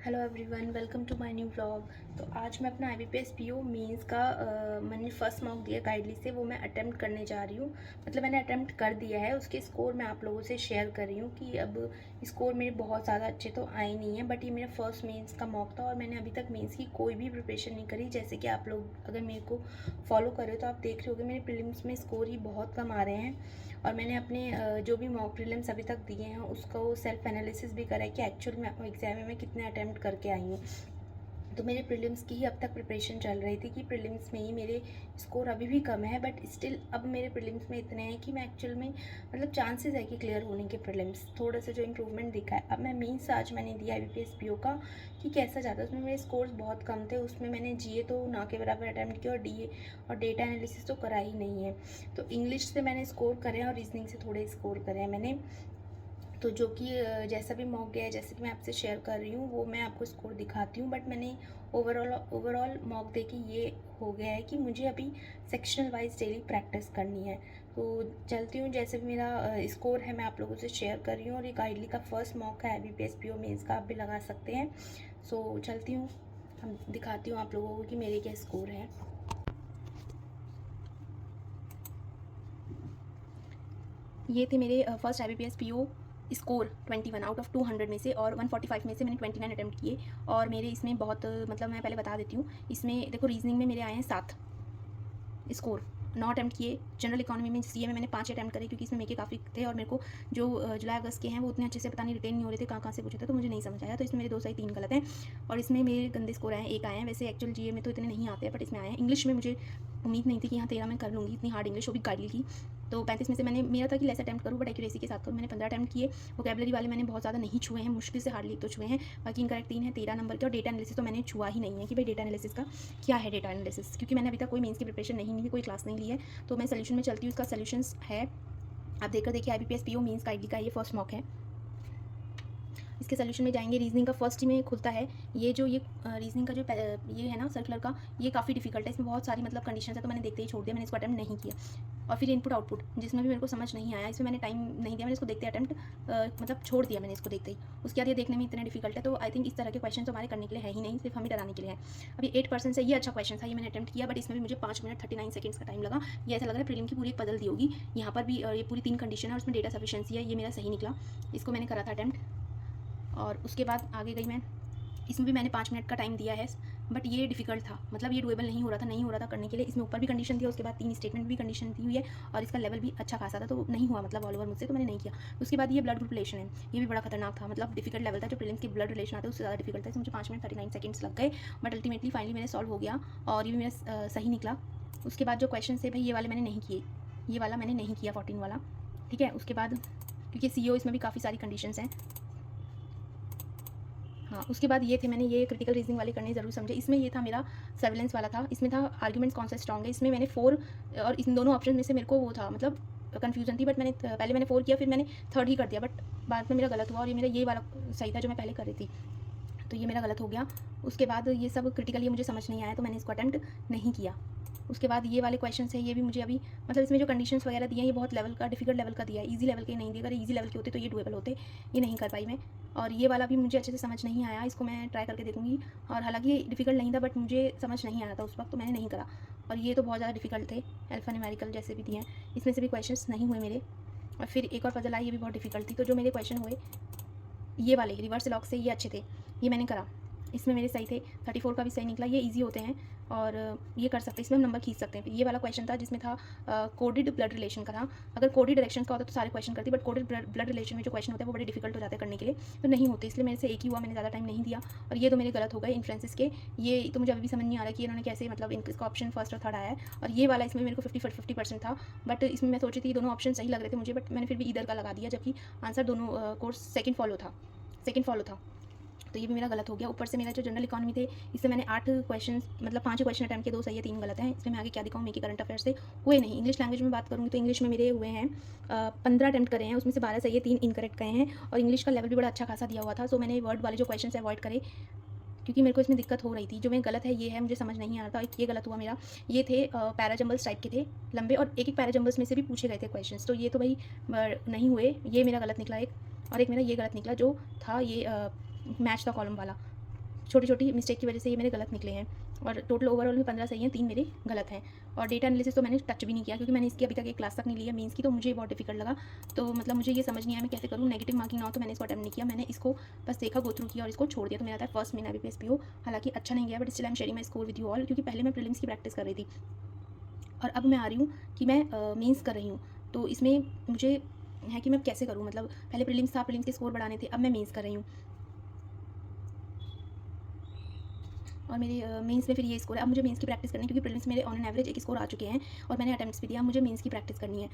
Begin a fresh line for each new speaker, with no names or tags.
Hello everyone, welcome to my new vlog. तो आज मैं अपना IBPS PO मेंस का मैंने फर्स्ट मॉक दिया गाइडली से, वो मैं अटेम्प्ट करने जा रही हूँ। मतलब मैंने अटेम्प्ट कर दिया है, उसके स्कोर मैं आप लोगों से शेयर कर रही हूँ कि अब स्कोर मेरे बहुत ज़्यादा अच्छे तो आए नहीं हैं, बट ये मेरा फर्स्ट मेंस का मॉक था और मैंने अभी तक मेंस की कोई भी प्रिपरेशन नहीं करी। जैसे कि आप लोग अगर मेरे को फॉलो कर रहे हो तो आप देख रहे होगे मेरे प्रीलिम्स में स्कोर ही बहुत कम आ रहे हैं। और मैंने अपने जो भी मॉक प्रीलिम्स अभी तक दिए हैं उसका वो सेल्फ एनालिसिस भी करा है कि एक्चुअल में एग्जाम में मैं कितने अटैम्प्ट करके आई हूँ। तो मेरे प्रीलिम्स की ही अब तक प्रिपरेशन चल रही थी कि प्रीलिम्स में ही मेरे स्कोर अभी भी कम है, बट स्टिल अब मेरे प्रीलिम्स में इतने हैं कि मैं एक्चुअल में मतलब चांसेस है कि क्लियर होने के प्रीलिम्स थोड़ा सा जो इम्प्रूवमेंट दिखा है। अब मैं मीन्स आज मैंने दिया IBPS PO का कि कैसा जाता है। उसमें मेरे स्कोर्स बहुत कम थे, उसमें मैंने GA तो ना के बराबर अटैम्प्ट किया और DA और डेटा एनालिसिस तो करा ही नहीं है। तो इंग्लिश से मैंने स्कोर करे हैं और रीजनिंग से थोड़े स्कोर करे हैं मैंने। तो जो कि जैसा भी मॉक गया है, जैसे कि मैं आपसे शेयर कर रही हूँ, वो मैं आपको स्कोर दिखाती हूँ। बट मैंने ओवरऑल मॉक दे के ये हो गया है कि मुझे अभी सेक्शनल वाइज डेली प्रैक्टिस करनी है। तो चलती हूँ, जैसे भी मेरा स्कोर है मैं आप लोगों से शेयर कर रही हूँ। और ये गाइडली का फर्स्ट मॉक है IBPS PO मेंस का, आप भी लगा सकते हैं। सो चलती हूँ, हम दिखाती हूँ आप लोगों को कि मेरे क्या स्कोर हैं। ये थे मेरे first IBPS PO score 21 out of 200 में से, और 145 में से मैंने 29 अटैम्प्ट किए। और मेरे इसमें बहुत मतलब मैं पहले बता देती हूँ, इसमें देखो रीजनिंग में मेरे आए हैं 7 स्कोर, 9 अटैम्प्ट किए। जनरल इकोनॉमी में CA में मैंने 5 अटैम्प्ट करे, क्योंकि इसमें मेरे काफ़ी थे और मेरे को जो जुलाई अगस्त के हैं वो उतने अच्छे से पता नहीं रिटेन नहीं हो रहे थे, कहाँ से पूछे थे, तो मुझे नहीं समझ आया। तो इसमें मेरे 2 सही 3 गलत हैं और इसमें मेरे गंदे स्कोर आए हैं, 1 आए हैं। वैसे एक्चुअल GA में तो इतने नहीं आते हैं, बट इसमें आए हैं। इंग्लिश में मुझे उम्मीद नहीं थी कि यहाँ 13 मैं कर लूँगी, इतनी हार्ड इंग्लिश, वो भी गाइडली की। तो 35 में से मैंने, मेरा था कि लेस अटैम्प्ट करूँ बट एक्यूरेसी के साथ करूँ, मैंने 15 अटैम्प्ट किए। वोकैबुलरी वाले मैंने बहुत ज़्यादा नहीं छुए हैं, मुश्किल से हार्डली एक तो छुए हैं, बाकी इनकरेक्ट 3 है 13 नंबर के। और डेटा एनालिसिस तो मैंने छुआ ही नहीं है कि भाई डेटा एनालिसिस का क्या है डेटा एनालिसिस, क्योंकि मैंने अभी तक कोई मेंस की प्रिपरेशन नहीं की, कोई क्लास नहीं ली है। तो मैं सोल्यूशन में चलती हूँ, इसका सोल्यूशंस है, आप देखकर देखिए। IBPS PO मेंस गाइडली का ये फर्स्ट मॉक है। इसके सोल्यूशन में जाएंगे। रीजनिंग का फर्स्ट ही में खुलता है, ये जो ये रीजनिंग का जो ये है ना सर्कुलर का, ये काफ़ी डिफिकल्ट है, इसमें बहुत सारी मतलब कंडीशन है, तो मैंने देखते ही छोड़ दिया, मैंने इसको अटैम्प्ट नहीं किया। और फिर इनपुट आउटपुट, जिसमें भी मेरे को समझ नहीं आया, इसमें मैंने टाइम नहीं दिया, मैंने इसको देखते अटैम्प्ट मतलब छोड़ दिया मैंने इसको देखते ही। उसके बाद ये देखने में इतने डिफिकल्ट है, तो आई थिंक इस तरह के क्वेश्चन तो हमारे करने के लिए है ही नहीं, सिर्फ हमें डराने के लिए है। अभी 8% से ये अच्छा क्वेश्चन था, ये मैंने अटैम्प्ट किया, बट इसमें भी मुझे 5 मिनट 39 सेकंड्स का टाइम लगा। ये ऐसा लग रहा है प्रीलिम की पूरी एक पजल दी होगी। यहाँ पर भी ये पूरी 3 कंडीशन है और उसमें डेटा सफिशिएंसी है, ये मेरा सही निकला, इसको मैंने करा था अटैम्प्ट। और उसके बाद आगे गई मैं, इसमें भी मैंने 5 मिनट का टाइम दिया है, बट ये डिफिकल्ट था, मतलब ये डुएबल नहीं हो रहा था करने के लिए। इसमें ऊपर भी कंडीशन थी, उसके बाद 3 स्टेटमेंट भी कंडीशन दी हुई है, और इसका लेवल भी अच्छा खासा था, तो नहीं हुआ मतलब ऑल ओवर मुझसे, तो मैंने नहीं किया। उसके बाद ये ब्लड ग्रुप रिलेशन है, ये भी बड़ा खतरनाक था, मतलब डिफिकल्ट लेवल था, जो प्रीलिम्स के ब्लड रिलेशन आते हैं उससे ज़्यादा डिफिकल्ट था। इसमें मुझे 5 मिनट 39 सेकंड्स लग गए, बट अल्टीमेटली फाइनली मेरे सॉल्व हो गया और ये भी मेरा सही निकला। उसके बाद जो क्वेश्चन है भाई, ये वाले मैंने नहीं किए, ये वाला मैंने नहीं किया 14 वाला, ठीक है। उसके बाद क्योंकि CO इसमें भी काफ़ी सारी कंडीशंस हैं, हाँ। उसके बाद ये थे, मैंने ये क्रिटिकल रीजनिंग वाले करने ज़रूर समझे। इसमें ये था मेरा सर्विलेंस वाला था, इसमें था आर्ग्यूमेंट्स कौन सा स्ट्रॉन्ग है, इसमें मैंने 4, और इन दोनों ऑप्शन में से मेरे को वो था मतलब कन्फ्यूजन थी, बट मैंने पहले मैंने 4 किया, फिर मैंने 3rd ही कर दिया, बट बाद में मेरा गलत हुआ और ये मेरा ये वाला सही था जो मैं पहले कर रही थी, तो ये मेरा गलत हो गया। उसके बाद ये सब क्रिटिकल ये मुझे समझ नहीं आया, तो मैंने इसको अटैम्प्ट नहीं किया। उसके बाद ये वाले क्वेश्चन है, ये भी मुझे अभी मतलब इसमें जो कंडीशंस वगैरह दिए हैं, ये बहुत लेवल का डिफिकल्ट लेवल का दिया है, इजी लेवल के नहीं दिए। अगर इजी लेवल के होते तो ये डुएबल होते, ये नहीं कर पाई मैं। और ये वाला भी मुझे अच्छे से समझ नहीं आया, इसको मैं ट्राई करके देखूँगी। और हालांकि ये डिफिकल्ट नहीं था, बट मुझे समझ नहीं आया था उस वक्त, तो मैंने नहीं करा। और ये तो बहुत ज़्यादा डिफिकल्ट थे, अल्फा न्यूमेरिकल जैसे भी दिए हैं, इसमें से भी क्वेश्चन नहीं हुए मेरे। और फिर एक और पजल आई, ये भी बहुत डिफिकल्ट थी। तो जो मेरे क्वेश्चन हुए ये वाले रिवर्स लॉग से, ये अच्छे थे, ये मैंने करा, इसमें मेरे सही थे। 34 का भी सही निकला, ये इजी होते हैं और ये कर सकते हैं, इसमें हम नंबर खींच सकते हैं। ये वाला क्वेश्चन था जिसमें था कोडेड ब्लड रिलेशन का था। अगर कोडेड डायरेक्शन का होता तो सारे क्वेश्चन करती, बट कोडेड ब्लड रिलेशन में जो क्वेश्चन होते हैं वो बड़े डिफिकल्ट हो जाते हैं करने के लिए, तो नहीं होते, इसलिए मेरे से एक ही हुआ, मैंने ज़्यादा टाइम नहीं दिया। और ये तो मेरे गलत हो गए इन्फ्लुएंसेस के, ये तो मुझे अभी भी समझ नहीं आ रहा कि इन्होंने कैसे मतलब इसका ऑप्शन फर्स्ट और थर्ड आया है। और ये वाला इसमें मेरे को 50% था, बट इसमें मैं सोची थी दोनों ऑप्शन सही लग रहे थे मुझे, बट मैंने फिर भी इधर का लगा दिया, जबकि आंसर दोनों कोर्स सेकंड फॉलो था, तो ये भी मेरा गलत हो गया। ऊपर से मेरा जो जनरल इकोनॉमी थे, इससे मैंने 8 क्वेश्चन मतलब 5 क्वेश्चन अटैम्प्ट किए, 2 सही है 3 गलत हैं। इसमें मैं आगे क्या दिखाऊँ, मेरे करंट अफेयर्स से हुए नहीं। इंग्लिश लैंग्वेज में बात करूँगी तो इंग्लिश में मेरे हुए हैं 15 अटैम्प्ट करे हैं, उसमें से 12 सही है, 3 इनकरेक्ट गए हैं। और इंग्लिश का लेवल भी बड़ा अच्छा खासा दिया हुआ था, सो मैंने वर्ड वाले जो क्वेश्चन अवॉइड करे, क्योंकि मेरे को इसमें दिक्कत हो रही थी। जो मैं गलत है ये है, मुझे समझ नहीं आ रहा था, एक ये गलत हुआ मेरा। ये थे पैराजम्बल्स टाइप के थे, लंबे, और एक पैराजम्बल्स में से भी पूछे गए थे क्वेश्चंस, तो ये तो भाई नहीं हुए, ये मेरा गलत निकला एक। और एक मेरा ये गलत निकला जो था, ये मैच था कॉलम वाला, छोटी छोटी मिस्टेक की वजह से ये मेरे गलत निकले हैं। और टोटल ओवरऑल में 15 सही हैं, 3 मेरे गलत हैं। और डेटा एनालिसिस तो मैंने टच भी नहीं किया, क्योंकि मैंने इसकी अभी तक एक क्लास तक नहीं ली है मेंस की, तो मुझे बहुत डिफिकल्ट लगा। तो मतलब मुझे ये समझ नहीं आया मैं कैसे करूँ। नेगेटिव मार्किंग ना हो तो मैंने इसको अटेम्प्ट नहीं किया, मैंने इसको बस देखा, गो थ्रू किया और इसको छोड़ दिया। तो मेरा था फर्स्ट मेन IBPS PO। हालांकि अच्छा नहीं गया, but still I am sharing my score with you all, क्योंकि पहले मैं प्रीलिम्स की प्रैक्टिस कर रही थी और अब मैं आ रही हूँ कि मैं मेंस कर रही हूँ। तो इसमें मुझे है कि मैं कैसे करूँ, मतलब पहले प्रीलिम्स था, प्रीलिम्स के स्कोर बढ़ाने थे, अब मैं मेंस कर रही हूँ। और मेरे मेंस में फिर ये स्कोर है। अब मुझे मेंस की प्रैक्टिस करनी है, क्योंकि प्रीलिम्स मेरे ऑन एन एवरेज एक स्कोर आ चुके हैं और मैंने अटेम्प्ट्स भी दिया। मुझे मेंस की प्रैक्टिस करनी है।